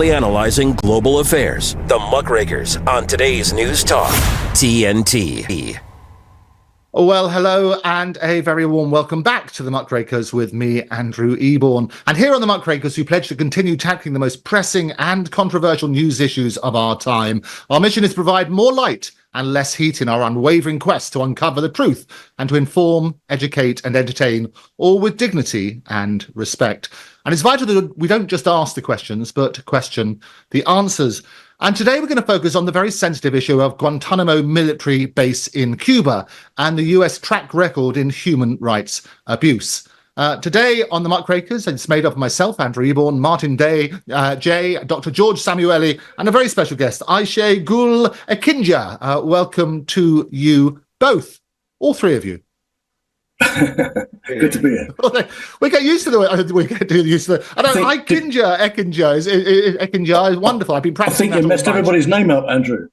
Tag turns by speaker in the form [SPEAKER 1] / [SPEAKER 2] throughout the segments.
[SPEAKER 1] critically analyzing global affairs. The Muckrakers on today's News Talk, TNT.
[SPEAKER 2] Well, hello and a very warm welcome back to the Muckrakers with me, Andrew Eborn. And here on the Muckrakers, we pledge to continue tackling the most pressing and controversial news issues of our time. Our mission is to provide more light and less heat in our unwavering quest to uncover the truth and to inform, educate and entertain, all with dignity and respect. And it's vital that we don't just ask the questions, but question the answers. And today we're going to focus on the very sensitive issue of Guantanamo Military Base in Cuba and the US track record in human rights abuse. Today on the Muckrakers, it's made up of myself, Andrew Eborn, Martin Day, Jay, Dr. George Szamuely, and a very special guest, Ayşegül Ekinci. Welcome to you both, all three of you.
[SPEAKER 3] Good to be here.
[SPEAKER 2] We get used to the. We get used to the. Ekinci is wonderful. I've been practicing.
[SPEAKER 3] I think you messed everybody's name up, Andrew.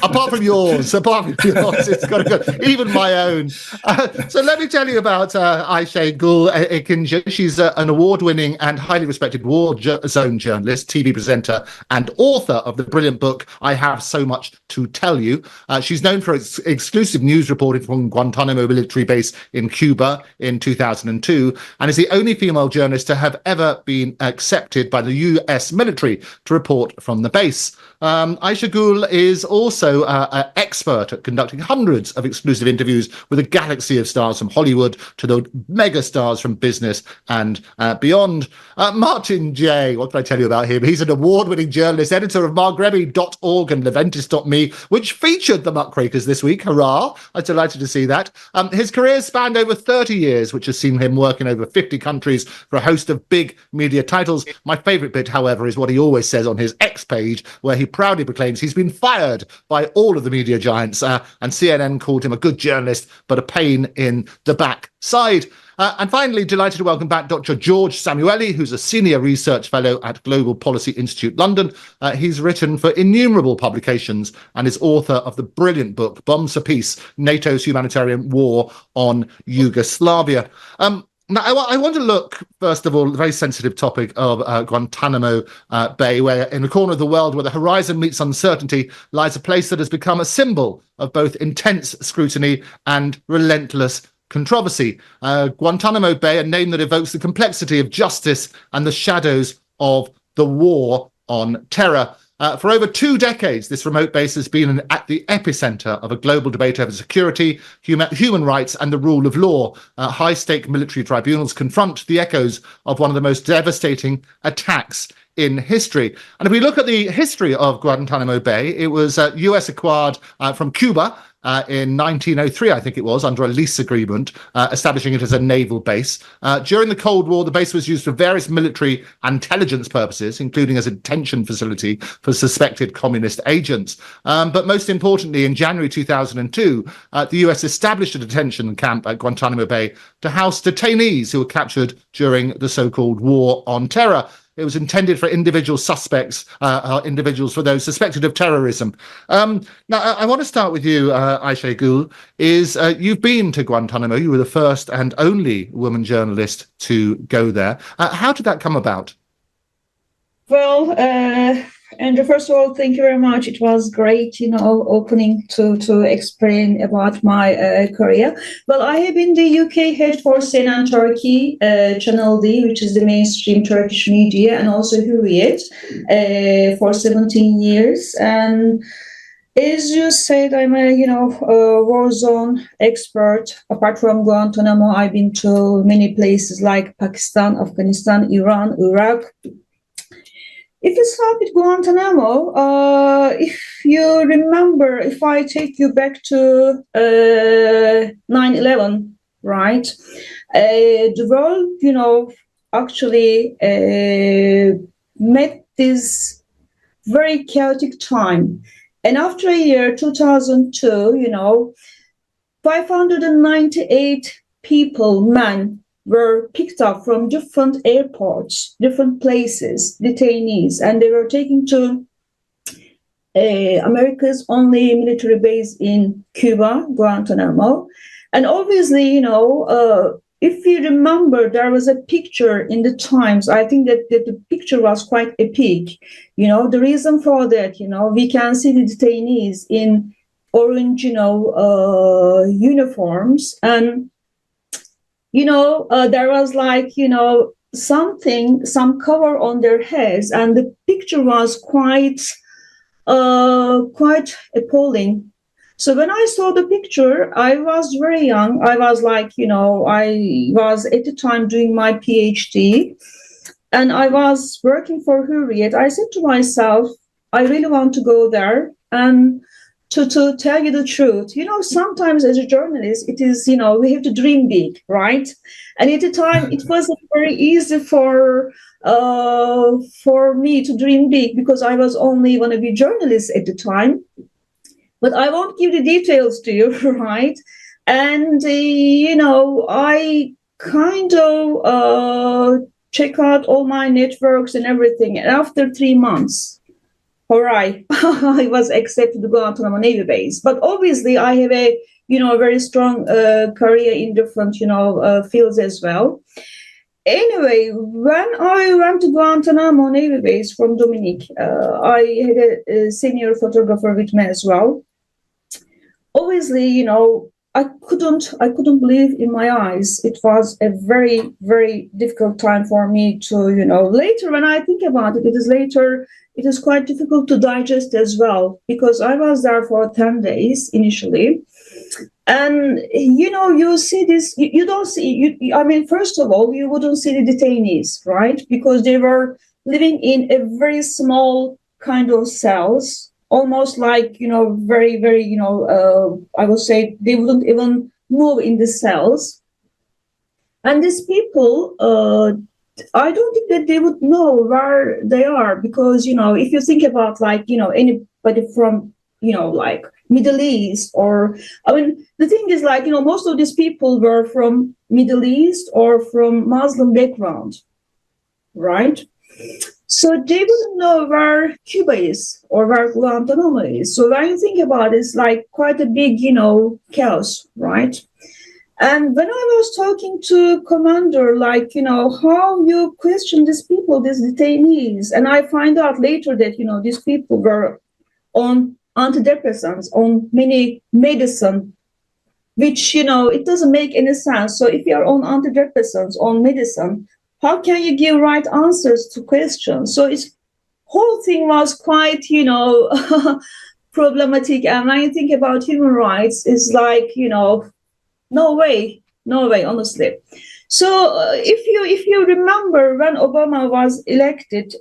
[SPEAKER 2] Apart from yours, it's got to go. Even my own. So let me tell you about Ayşegül Ekinci. She's an award-winning and highly respected war zone journalist, TV presenter, and author of the brilliant book "I Have So Much to Tell You." She's known for exclusive news reporting from Guantanamo Military Base in Cuba in 2002, and is the only female journalist to have ever been accepted by the US military to report from the base. Ayşegül is also an expert at conducting hundreds of exclusive interviews with a galaxy of stars from Hollywood to the mega stars from business and beyond. Martin J, what can I tell you about him? He's an award-winning journalist, editor of MAGHREBI.org and LEVANTIS.me, which featured the Muckrakers this week. Hurrah! I'm delighted to see that. His career spanned over 30 years, which has seen him work in over 50 countries for a host of big media titles. My favourite bit, however, is what he always says on his X page, where he proudly proclaims he's been fired by all of the media giants, and CNN called him a good journalist, but a pain in the backside. And finally, delighted to welcome back Dr. George Szamuely, who's a senior research fellow at Global Policy Institute London. He's written for innumerable publications and is author of the brilliant book, Bombs for Peace, NATO's Humanitarian War on Yugoslavia. Now, I want to look, first of all, at the very sensitive topic of Guantanamo Bay, where in a corner of the world where the horizon meets uncertainty lies a place that has become a symbol of both intense scrutiny and relentless controversy. Guantanamo Bay, a name that evokes the complexity of justice and the shadows of the war on terror. For over 2 decades, this remote base has been at the epicenter of a global debate over security, human rights, and the rule of law. High-stake military tribunals confront the echoes of one of the most devastating attacks in history. And if we look at the history of Guantanamo Bay, it was US acquired from Cuba in 1903, I think it was, under a lease agreement, establishing it as a naval base. During the Cold War, the base was used for various military intelligence purposes, including as a detention facility for suspected communist agents. But most importantly, in January 2002, the US established a detention camp at Guantanamo Bay to house detainees who were captured during the so-called War on Terror. It was intended for individual suspects, individuals for those suspected of terrorism. Now, I want to start with you, Ayşegül. You've been to Guantanamo. You were the first and only woman journalist to go there. How did that come about?
[SPEAKER 4] Well, Andrew, first of all, thank you very much. It was great, opening to explain about my career. Well, I have been the UK head for CNN Turkey, Channel D, which is the mainstream Turkish media, and also Hürriyet for 17 years. And as you said, I'm a, war zone expert. Apart from Guantanamo, I've been to many places like Pakistan, Afghanistan, Iran, Iraq. If you start with Guantanamo, if you remember, if I take you back to 9/11, right? The world, actually met this very chaotic time. And after a year, 2002, 598 men were picked up from different airports, different places, detainees, and they were taken to America's only military base in Cuba, Guantanamo. And obviously, if you remember, there was a picture in the Times. I think that the picture was quite epic. The reason for that, we can see the detainees in orange, uniforms. And, there was like, some cover on their heads. And the picture was quite appalling. So when I saw the picture, I was very young. I was like, I was at the time doing my PhD, and I was working for Hürriyet. I said to myself, I really want to go there. And to tell you the truth, sometimes as a journalist, it is, we have to dream big, right? And at the time, it wasn't very easy for me to dream big, because I was only want to be journalist at the time. But I won't give the details to you, right? And, I kind of check out all my networks and everything. And after 3 months, all right, I was accepted to Guantanamo Navy Base. But obviously, I have a very strong career in different, fields as well. Anyway, when I went to Guantanamo Navy Base from Dominique, I had a senior photographer with me as well. Obviously, I couldn't believe in my eyes. It was a very, very difficult time for me to, later when I think about it, it is quite difficult to digest as well, because I was there for 10 days initially. And, you see this, you don't see, first of all, you wouldn't see the detainees, right? Because they were living in a very small kind of cells, almost like, very, very, I would say they wouldn't even move in the cells. And these people, I don't think that they would know where they are, because, if you think about like, anybody from, like Middle East, or, the thing is like, most of these people were from Middle East or from Muslim background, right? So they wouldn't know where Cuba is or where Guantanamo is. So when you think about it, it's like quite a big, chaos, right? And when I was talking to commander, like, how you question these people, these detainees, and I find out later that, these people were on antidepressants, on many medicine, which, it doesn't make any sense. So if you're on antidepressants, on medicine, how can you give right answers to questions? So it's whole thing was quite, problematic. And when you think about human rights, it's like, no way, honestly. So if you remember when Obama was elected,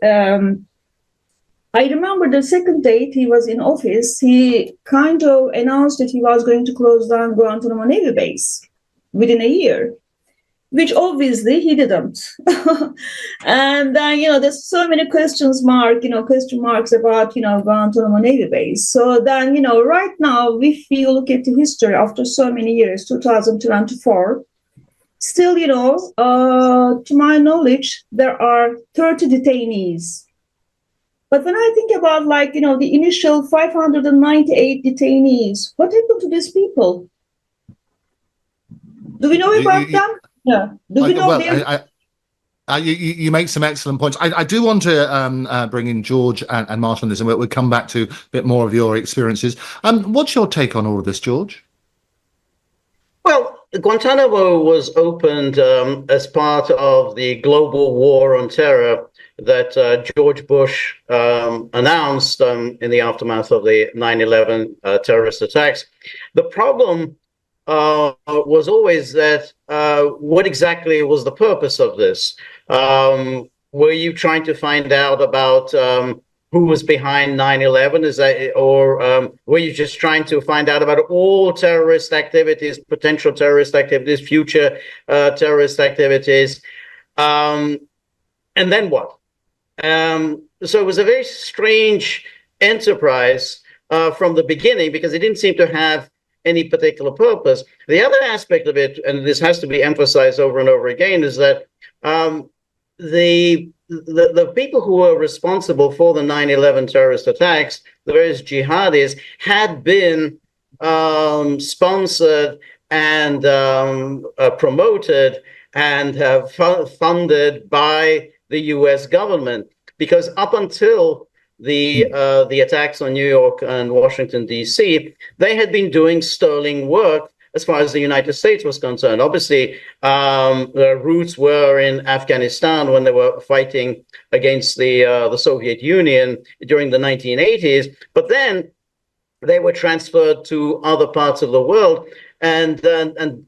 [SPEAKER 4] I remember the second date he was in office, he kind of announced that he was going to close down Guantanamo Navy Base within a year, which obviously he didn't. And then, there's so many question marks about, Guantanamo Navy Base. So then, right now, if we look at the history after so many years, 2024, still, to my knowledge, there are 30 detainees. But when I think about, like, the initial 598 detainees, what happened to these people? Do we know about them? Yeah. Do we know
[SPEAKER 2] you make some excellent points. I do want to bring in George and Martin on this, and we'll come back to a bit more of your experiences. What's your take on all of this, George?
[SPEAKER 5] Well, Guantanamo was opened as part of the global war on terror that George Bush announced in the aftermath of the 9/11 terrorist attacks. The problem was always that what exactly was the purpose of this? Were you trying to find out about who was behind 9/11? Is that, or were you just trying to find out about all terrorist activities, potential terrorist activities, future terrorist activities? And then what? So it was a very strange enterprise from the beginning, because it didn't seem to have any particular purpose. The other aspect of it, and this has to be emphasized over and over again, is that the people who were responsible for the 9/11 terrorist attacks, the various jihadis, had been sponsored and promoted and funded by the U.S. government, because up until the attacks on New York and Washington, D.C., they had been doing sterling work as far as the United States was concerned. Obviously, their roots were in Afghanistan when they were fighting against the Soviet Union during the 1980s, but then they were transferred to other parts of the world and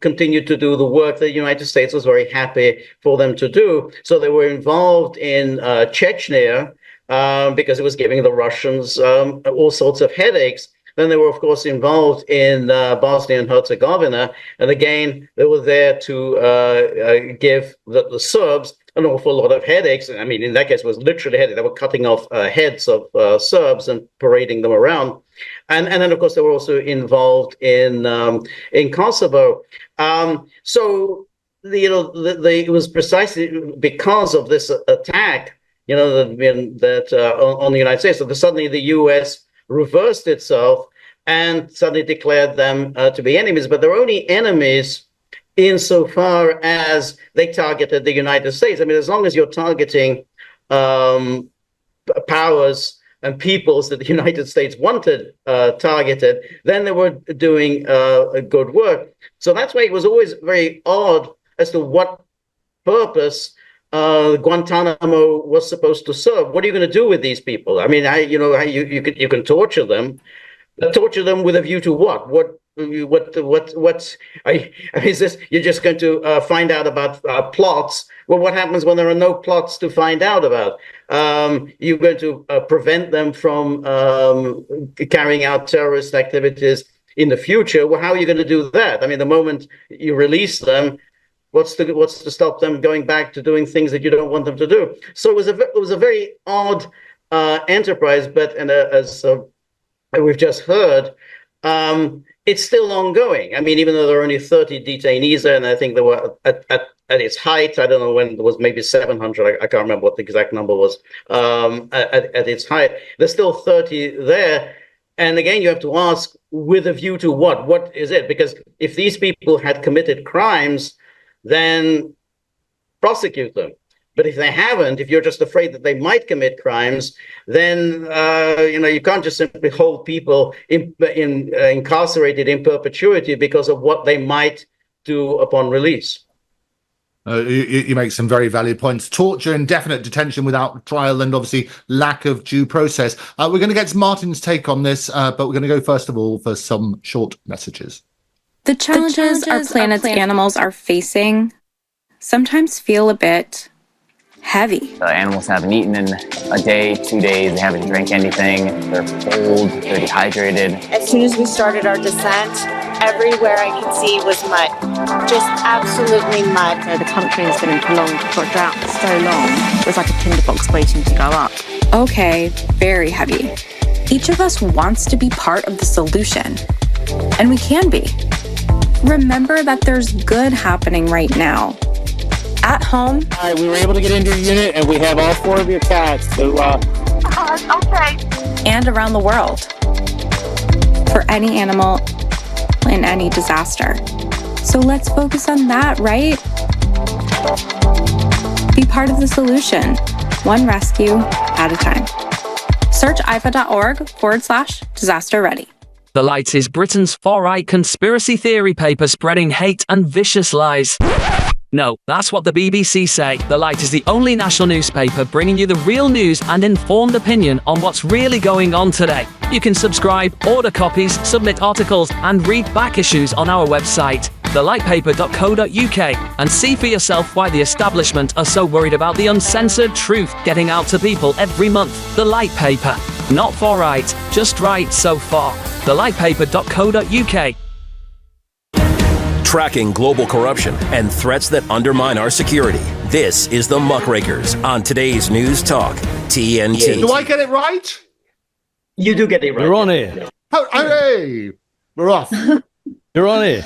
[SPEAKER 5] continued to do the work that the United States was very happy for them to do. So they were involved in Chechnya because it was giving the Russians all sorts of headaches. Then they were, of course, involved in Bosnia and Herzegovina. And again, they were there to give the Serbs an awful lot of headaches. I mean, in that case, it was literally headaches. They were cutting off heads of Serbs and parading them around. And then, of course, they were also involved in Kosovo. So, it was precisely because of this attack, that on the United States, that suddenly the U.S. reversed itself and suddenly declared them to be enemies. But they're only enemies insofar as they targeted the United States. I mean, as long as you're targeting powers and peoples that the United States wanted targeted, then they were doing good work. So that's why it was always very odd as to what purpose Guantanamo was supposed to serve. What are you going to do with these people? I mean, you can torture them. Torture them with a view to what? Is this? You're just going to find out about plots? Well, what happens when there are no plots to find out about? You're going to prevent them from carrying out terrorist activities in the future. Well, how are you going to do that? I mean, the moment you release them, what's to stop them going back to doing things that you don't want them to do? So it was a very odd enterprise. But as we've just heard, it's still ongoing. I mean, even though there are only 30 detainees there, and I think there were at its height, I don't know when, there was maybe 700. I can't remember what the exact number was at its height. There's still 30 there. And again, you have to ask, with a view to what? What is it? Because if these people had committed crimes, then prosecute them. But if they haven't, if you're just afraid that they might commit crimes, then you can't just simply hold people incarcerated in perpetuity because of what they might do upon release.
[SPEAKER 2] You make some very valid points. Torture, indefinite detention without trial, and obviously lack of due process. We're going to get to Martin's take on this, but we're going to go first of all for some short messages.
[SPEAKER 6] The challenges our planet's animals are facing sometimes feel a bit heavy.
[SPEAKER 7] The animals haven't eaten in a day, 2 days, they haven't drank anything, they're cold, they're dehydrated.
[SPEAKER 8] As soon as we started our descent, everywhere I could see was mud, just absolutely mud.
[SPEAKER 9] The country has been in prolonged drought for so long, it was like a tinderbox waiting to go up.
[SPEAKER 6] Okay, very heavy. Each of us wants to be part of the solution, and we can be. Remember that there's good happening right now. At home.
[SPEAKER 10] All right, we were able to get into your unit, and we have all 4 of your cats. So,
[SPEAKER 8] okay.
[SPEAKER 6] And around the world. For any animal in any disaster. So let's focus on that, right? Be part of the solution, one rescue at a time. Search ifa.org/disaster ready.
[SPEAKER 11] The Light is Britain's far-right conspiracy theory paper spreading hate and vicious lies. No, that's what the BBC say. The Light is the only national newspaper bringing you the real news and informed opinion on what's really going on today. You can subscribe, order copies, submit articles, and read back issues on our website, thelightpaper.co.uk, and see for yourself why the establishment are so worried about the uncensored truth getting out to people every month. The Light Paper. Not for right, just right so far. thelightpaper.co.uk.
[SPEAKER 1] Tracking global corruption and threats that undermine our security. This is the Muckrakers on today's News Talk, TNT.
[SPEAKER 2] Do I get it right?
[SPEAKER 5] You do get it right.
[SPEAKER 12] You're on here.
[SPEAKER 2] Oh, hey, we're off.
[SPEAKER 12] You're on here.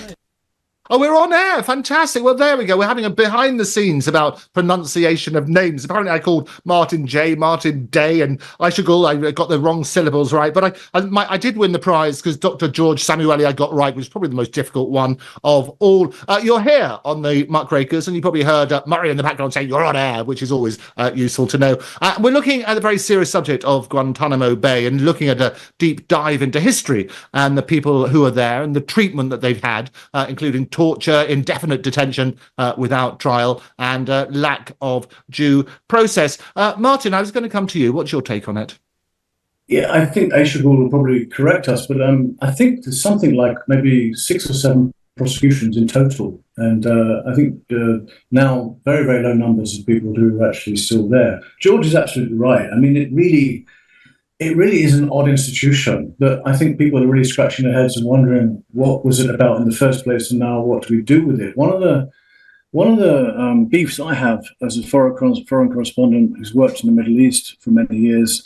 [SPEAKER 2] Oh, we're on air. Fantastic. Well, there we go. We're having a behind the scenes about pronunciation of names. Apparently, I called Martin J, Martin Day, and Ayşegül. I got the wrong syllables right. But I did win the prize because Dr. George Szamuely I got right, which is probably the most difficult one of all. You're here on the Muckrakers, and you probably heard Murray in the background saying you're on air, which is always useful to know. We're looking at the very serious subject of Guantanamo Bay and looking at a deep dive into history and the people who are there and the treatment that they've had, including torture, indefinite detention without trial, and lack of due process. Martin, I was going to come to you. What's your take on it?
[SPEAKER 3] Yeah, I think Ayşegül will probably correct us, but I think there's something like maybe 6 or 7 prosecutions in total. And I think now very, very low numbers of people who are actually still there. George is absolutely right. I mean, it really is an odd institution that I think people are really scratching their heads and wondering what was it about in the first place, and now what do we do with it? One of the beefs I have as a foreign correspondent who's worked in the Middle East for many years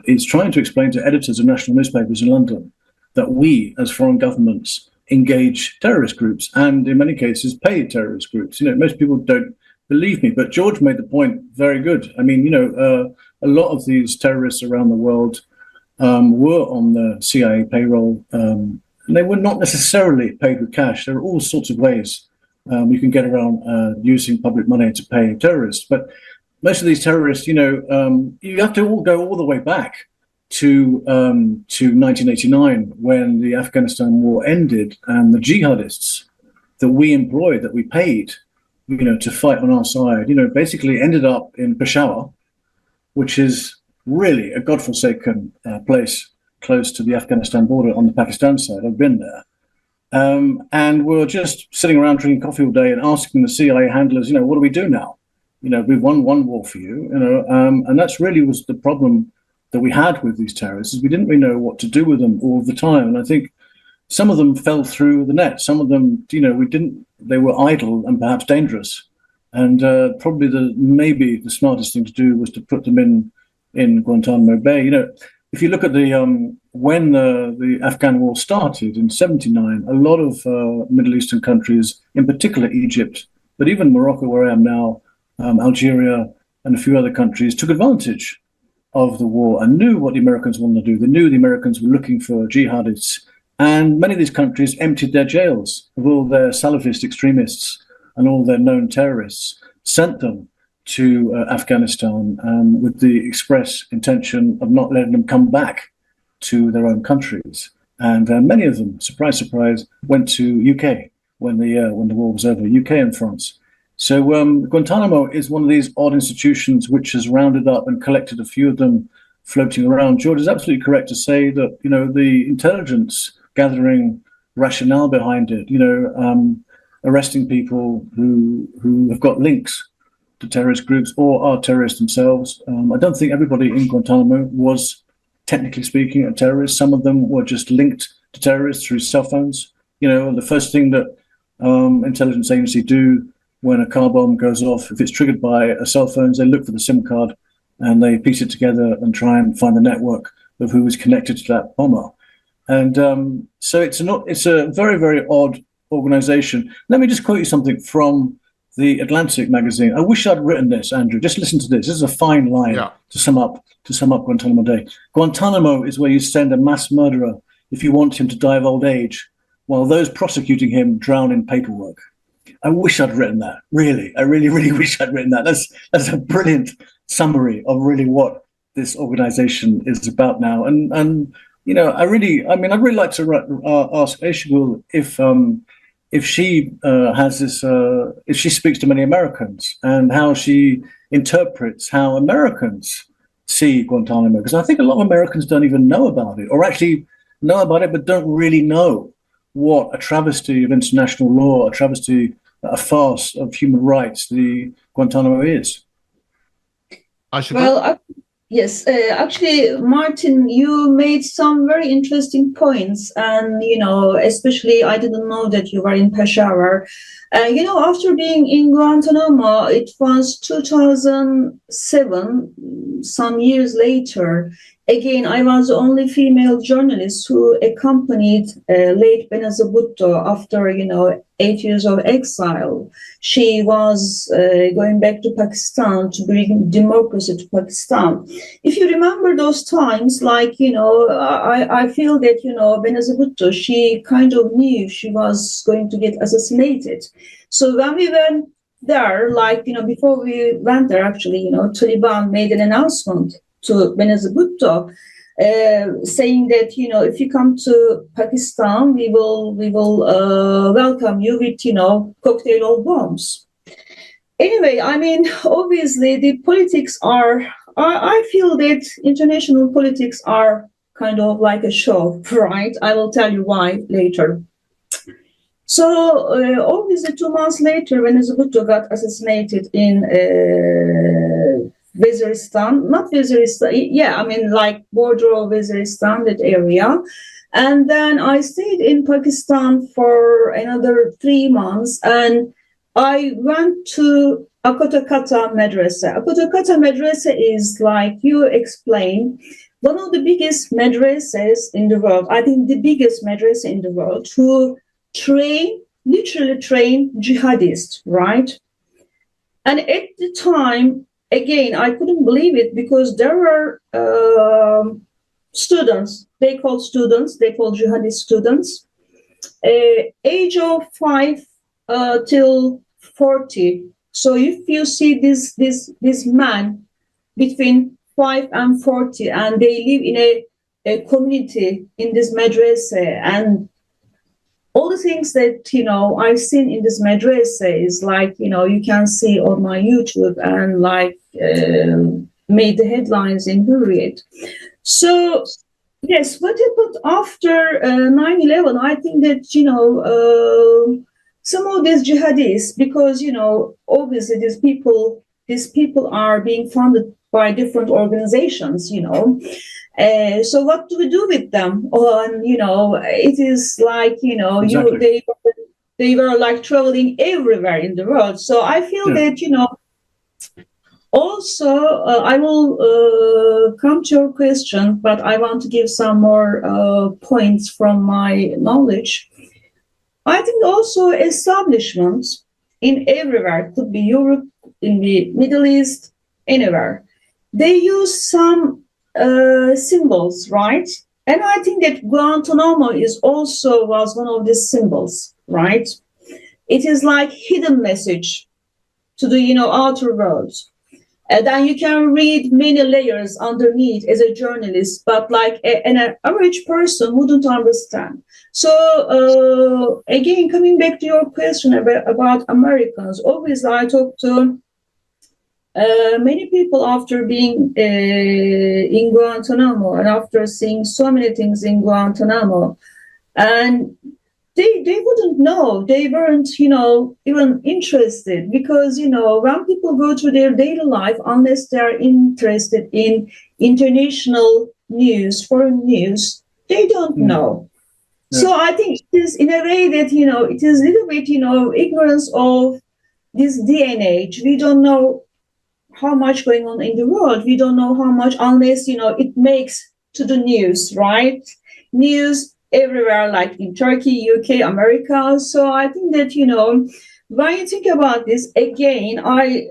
[SPEAKER 3] is trying to explain to editors of national newspapers in London that we, as foreign governments, engage terrorist groups and, in many cases, pay terrorist groups. Most people don't believe me, but George made the point very good. I mean, a lot of these terrorists around the world were on the CIA payroll, and they were not necessarily paid with cash. There are all sorts of ways you can get around using public money to pay terrorists. But most of these terrorists, you have to go all the way back to 1989, when the Afghanistan war ended, and the jihadists that we employed, that we paid, to fight on our side, basically ended up in Peshawar, which is really a godforsaken place close to the Afghanistan border on the Pakistan side. I've been there. And we're just sitting around drinking coffee all day and asking the CIA handlers, what do we do now? We've won one war for you, and that's really was the problem that we had with these terrorists, is we didn't really know what to do with them all the time. And I think some of them fell through the net. Some of them, they were idle and perhaps dangerous. And probably maybe the smartest thing to do was to put them in Guantanamo Bay. If you look at when the Afghan war started in '79, a lot of Middle Eastern countries, in particular Egypt, but even Morocco, where I am now, Algeria, and a few other countries, took advantage of the war and knew what the Americans wanted to do. They knew the Americans were looking for jihadists, and many of these countries emptied their jails of all their Salafist extremists and all their known terrorists, sent them to Afghanistan with the express intention of not letting them come back to their own countries. And many of them, surprise, surprise, went to UK when the war was over, UK and France. So Guantanamo is one of these odd institutions which has rounded up and collected a few of them floating around. George is absolutely correct to say that, the intelligence gathering rationale behind it, arresting people who have got links to terrorist groups or are terrorists themselves. I don't think everybody in Guantanamo was, technically speaking, a terrorist. Some of them were just linked to terrorists through cell phones. The first thing that intelligence agencies do when a car bomb goes off, if it's triggered by a cell phone, they look for the SIM card and they piece it together and try and find the network of who was connected to that bomber. And so it's a very, very odd organization. Let me just quote you something from the Atlantic magazine. I wish I'd written this, Andrew. Just listen to this. This is a fine line to sum up Guantanamo Day. Guantanamo is where you send a mass murderer if you want him to die of old age, while those prosecuting him drown in paperwork. I wish I'd written that. Really, I really, really wish I'd written that. That's a brilliant summary of really what this organization is about now. And I'd really like to ask Ayşegül if she has this, if she speaks to many Americans and how she interprets how Americans see Guantanamo, because I think a lot of Americans don't even know about it, or actually know about it, but don't really know what a travesty of international law, a farce of human rights the Guantanamo is.
[SPEAKER 4] Well, yes, actually, Martin, you made some very interesting points, and especially I didn't know that you were in Peshawar. After being in Guantanamo, it was 2007, some years later, Again, I was the only female journalist who accompanied late Benazir Bhutto after, 8 years of exile. She was going back to Pakistan to bring democracy to Pakistan. If you remember those times, I feel that, Benazir Bhutto, she kind of knew she was going to get assassinated. So when we went there, before we went there, actually, Taliban made an announcement to Benazir Bhutto, saying that if you come to Pakistan, we will welcome you with cocktail of bombs. Anyway, I mean, obviously the politics are. I feel that international politics are kind of like a show, right? I will tell you why later. So obviously 2 months later, Benazir Bhutto got assassinated in Waziristan, not Waziristan, border of Waziristan, that area. And then I stayed in Pakistan for another 3 months, and I went to Akotakata Madrasa. Akotakata Madrasa is, like you explained, one of the biggest madrasas in the world. I think the biggest madrasa in the world, who literally train jihadists, right? And at the time, again, I couldn't believe it, because there were students, they called jihadist students, age of 5 till 40. So if you see this man between 5 and 40, and they live in a community in this madrasa, and all the things that, I've seen in this madrasa is you can see on my YouTube, and made the headlines in Hurriyet. So, yes, what happened after 9/11, I think that, some of these jihadists, because, obviously these people are being funded by different organizations, so what do we do with them? It is
[SPEAKER 3] Exactly.
[SPEAKER 4] they were traveling everywhere in the world. So I feel that, also, I will come to your question, but I want to give some more points from my knowledge. I think also establishments in everywhere, could be Europe, in the Middle East, anywhere, they use some symbols, right? And I think that Guantanamo was one of these symbols, right? It is like hidden message to the outer world. And then you can read many layers underneath as a journalist, but an average person wouldn't understand. So again, coming back to your question about Americans, obviously I talked to many people after being in Guantanamo, and after seeing so many things in Guantanamo, and they wouldn't know, they weren't, even interested, because, when people go through their daily life, unless they're interested in international news, foreign news, they don't know. Yeah. So I think it is in a way that, it is a little bit, ignorance of this day and age. We don't know how much going on in the world. We don't know how much, unless, it makes to the news, right? News everywhere, like in Turkey, UK, America. So I think that, when you think about this, again, I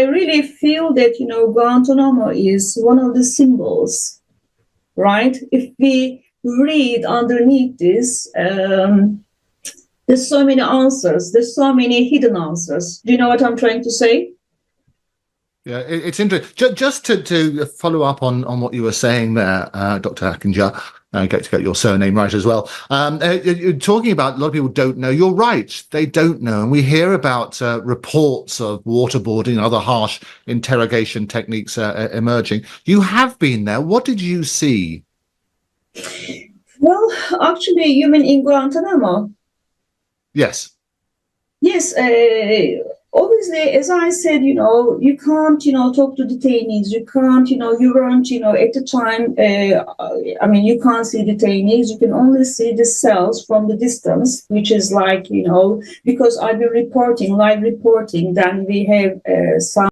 [SPEAKER 4] really feel that, Guantanamo is one of the symbols, right? If we read underneath this, there's so many answers. There's so many hidden answers. Do you know what I'm trying to say?
[SPEAKER 2] Yeah, it's interesting. Just to follow up on what you were saying there, Dr. Ekinci, get to get your surname right as well. You're talking about a lot of people don't know. You're right, they don't know. And we hear about reports of waterboarding and other harsh interrogation techniques emerging. You have been there. What did you see?
[SPEAKER 4] Well, actually, you mean in Guantanamo?
[SPEAKER 2] Yes.
[SPEAKER 4] Yes. Obviously, as I said, you can't, talk to detainees. You can't, you weren't, at the time, you can't see detainees. You can only see the cells from the distance, which is because I've been live reporting, then we have some